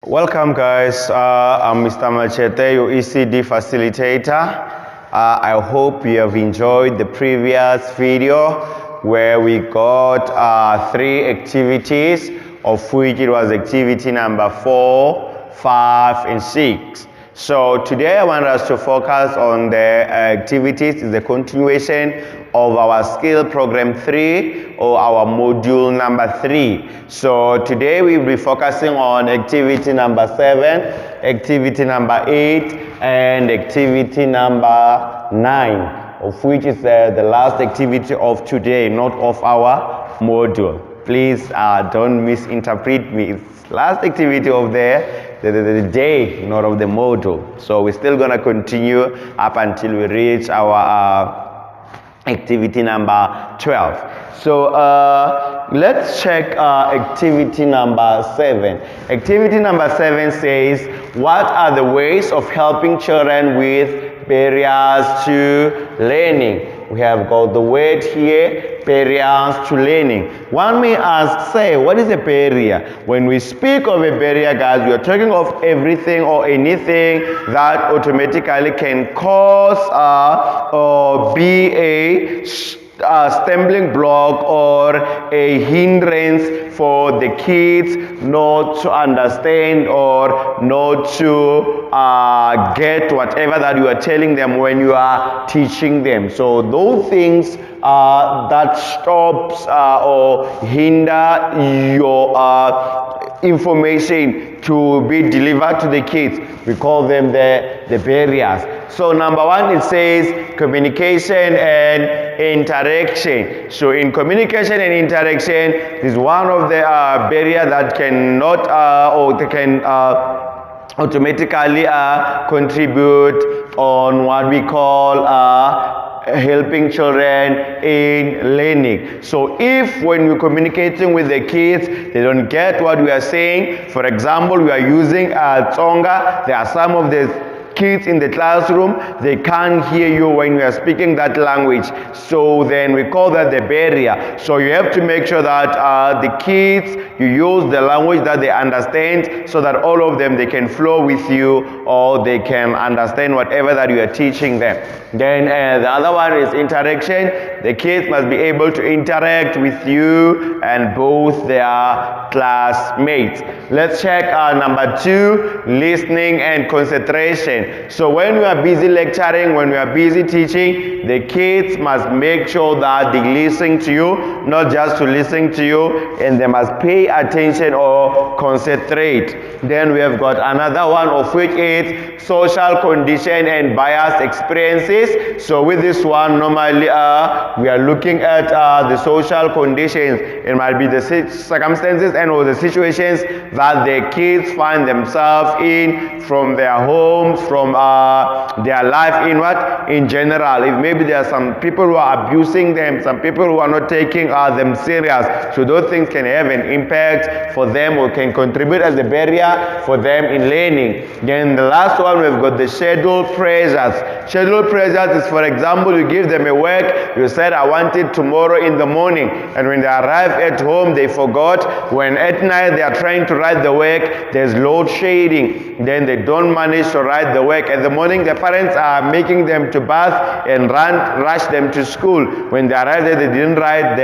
Welcome guys, I'm Mr. Machete, your ECD facilitator. I hope you have enjoyed the previous video where we got 3 activities, of which it was activity number 4, 5 and 6. So today I want us to focus on the activities, the continuation of our skill program 3 or our module number 3. So today we'll be focusing on activity number 7, activity number 8 and activity number 9, of which is the last activity of today, not of our module. Please don't misinterpret me. It's last activity of the day, not of the module. So we're still going to continue up until we reach our activity number 12. So let's check activity number 7. Activity number 7 says, what are the ways of helping children with barriers to learning? We have got the word here, barriers to learning. One may ask, say, what is a barrier? When we speak of a barrier, guys, we are talking of everything or anything that automatically can cause or be a stumbling block or a hindrance for the kids not to understand or not to get whatever that you are telling them when you are teaching them. So those things that stops or hinder your information to be delivered to the kids, we call them the barriers. So number 1, it says communication and interaction. So in communication and interaction is one of the barrier that cannot or they can automatically contribute on what we call helping children in learning. So if when we're communicating with the kids, they don't get what we are saying, for example, we are using Tsonga, there are some of the kids in the classroom, they can't hear you when you are speaking that language. So then we call that the barrier. So you have to make sure that the kids, you use the language that they understand so that all of them, they can flow with you or they can understand whatever that you are teaching them. Then the other one is interaction. The kids must be able to interact with you and both their classmates. Let's check number 2, listening and concentration. So when we are busy lecturing, when we are busy teaching, the kids must make sure that they listen to you, not just to listen to you, and they must pay attention or concentrate. Then we have got another one, of which is social condition and bias experiences. So with this one, normally we are looking at the social conditions. It might be the circumstances and or the situations that the kids find themselves in from their homes, from their life in what? In general. If maybe there are some people who are abusing them, some people who are not taking them serious. So those things can have an impact for them or can contribute as a barrier for them in learning. Then the last one, we've got the schedule pressures. Schedule pressures is, for example, you give them a work, you said, I want it tomorrow in the morning. And when they arrive at home, they forgot. When at night they are trying to write the work, there's load shedding. Then they don't manage to write the work. In the morning, the parents are making them to bath and rush them to school. When they arrive there, they didn't write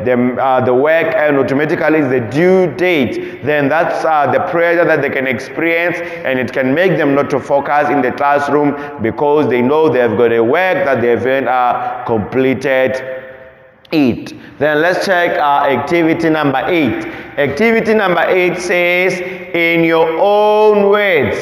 the work, and automatically it's the due date. Then that's the pressure that they can experience, and it can make them not to focus in the classroom because they know they've got a work that they haven't completed it. Then let's check activity number 8. Activity number 8 says, in your own words,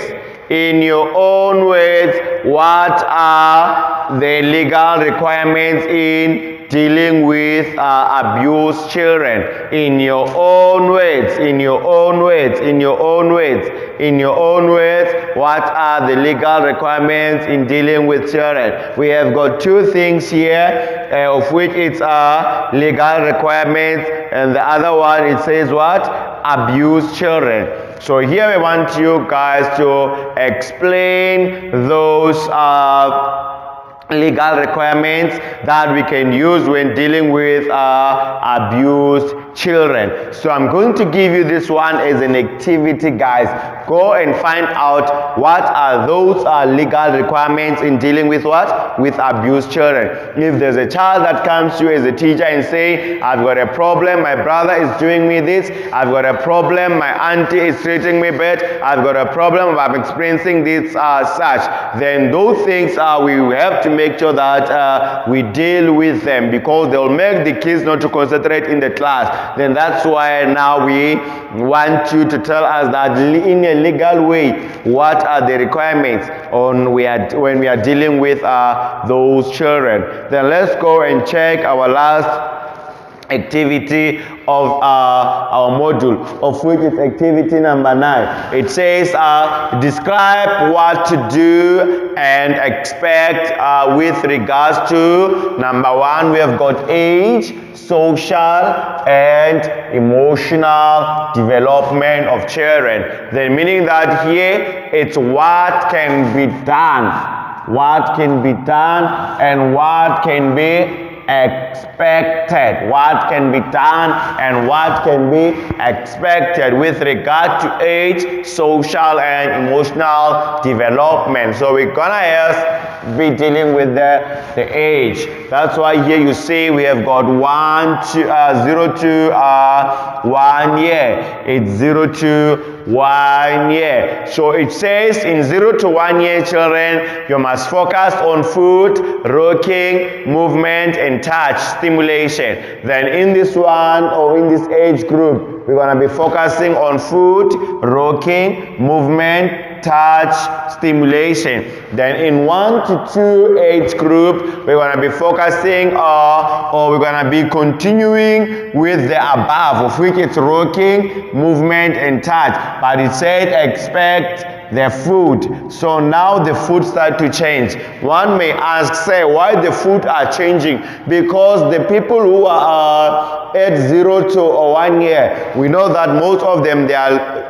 what are the legal requirements in dealing with abused children? In your own words, what are the legal requirements in dealing with children? We have got 2 things here, of which it's legal requirements, and the other one, it says what? Abused children. So here we want you guys to explain those legal requirements that we can use when dealing with abused children. So I'm going to give you this one as an activity, guys. Go and find out what are those legal requirements in dealing with what? With abused children. If there's a child that comes to you as a teacher and say, I've got a problem, my brother is doing me this, I've got a problem, my auntie is treating me bad, I've got a problem, I'm experiencing this such, then those things we have to make sure that we deal with them, because they'll make the kids not to concentrate in the class. Then that's why now we want you to tell us that in a legal way, what are the requirements when we are dealing with those children. Then let's go and check our last activity of our module, of which is activity number 9. It says describe what to do and expect with regards to number 1, we have got age, social and emotional development of children. Then meaning that here it's what can be done, what can be done and what can be expected. What can be done and what can be expected with regard to age, social and emotional development. So we're gonna be dealing with the age. That's why here you see we have got 0 to 1 year. It's 0 to 1 year. So it says in 0 to 1 year children, you must focus on food, rocking, movement and touch stimulation. Then in this one, or in this age group, we're going to be focusing on food, rocking, movement, touch, stimulation. Then in 1 to 2 age group, we're going to be focusing or we're going to be continuing with the above, of which it's rocking, movement and touch. But it said expect the food. So now the food start to change. One may ask, say, why the food are changing? Because the people who are at 0 to 1 year, we know that most of them, they are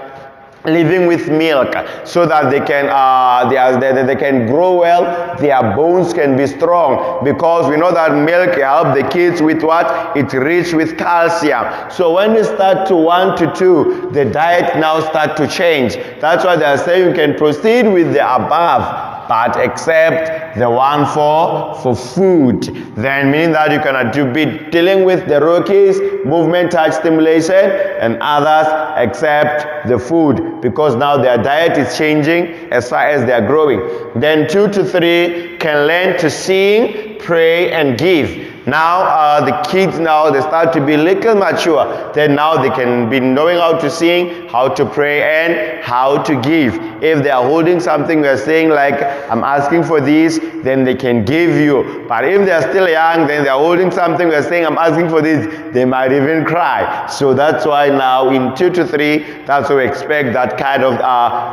living with milk so that they can grow well, their bones can be strong, because we know that milk helps the kids with what? It's rich with calcium. So when you start to 1 to 2, the diet now start to change. That's why they are saying you can proceed with the above, but except the one for food. Then meaning that you cannot be dealing with the rockies, movement, touch, stimulation, and others except the food, because now their diet is changing as far as they are growing. Then 2 to 3 can learn to sing, pray, and give. Now the kids now they start to be little mature. Then now they can be knowing how to sing, how to pray, and how to give. If they are holding something, we are saying like, I'm asking for this, then they can give you. But if they are still young, then they are holding something, we are saying, I'm asking for this, they might even cry. So that's why now in 2 to 3, that's why we expect that kind of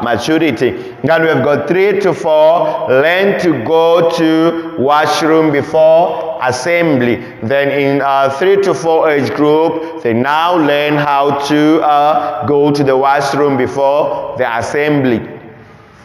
maturity. Then we have got 3 to 4, learn to go to washroom before assembly. Then in 3 to 4 age group, they now learn how to go to the washroom before the assembly.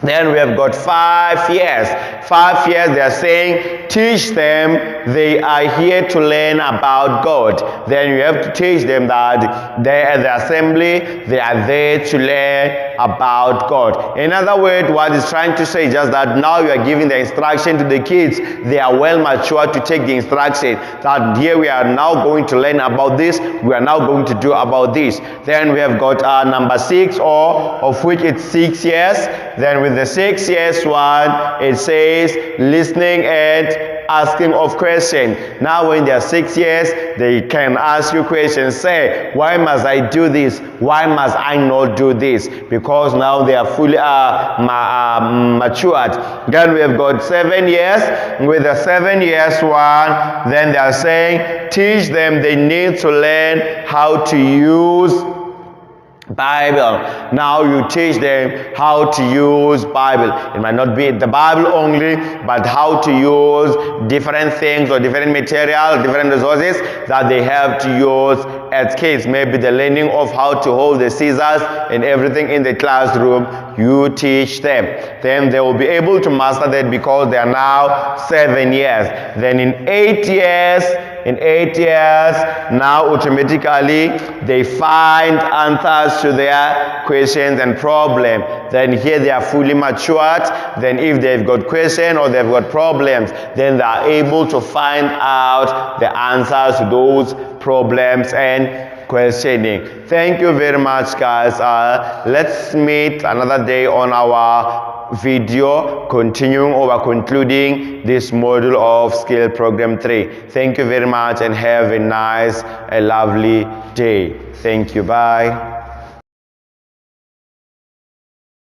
Then we have got 5 years. 5 years, they are saying, teach them they are here to learn about God. Then you have to teach them that they at the assembly, they are there to learn about God. In other words, what it's trying to say is just that now you are giving the instruction to the kids. They are well mature to take the instruction. That here we are now going to learn about this. We are now going to do about this. Then we have got number 6, or of which it's 6 years. Then with the 6 years one, it says listening and asking of questions. Now when they are 6 years, they can ask you questions. Say, why must I do this? Why must I not do this? Because now they are fully matured. Then we have got 7 years. With the 7 years one, then they are saying, teach them they need to learn how to use Bible. Now you teach them how to use Bible. It might not be the Bible only, but how to use different things or different material, different resources that they have to use as kids. Maybe the learning of how to hold the scissors and everything in the classroom. you teach them. Then they will be able to master that because they are now 7 years. Then in 8 years, now automatically they find answers to their questions and problems. Then here they are fully matured. Then if they've got questions or they've got problems, then they are able to find out the answers to those problems and questioning. Thank you very much, guys. Let's meet another day on our video continuing or concluding this module of skill program 3. Thank you very much and have a nice, a lovely day. Thank you. Bye.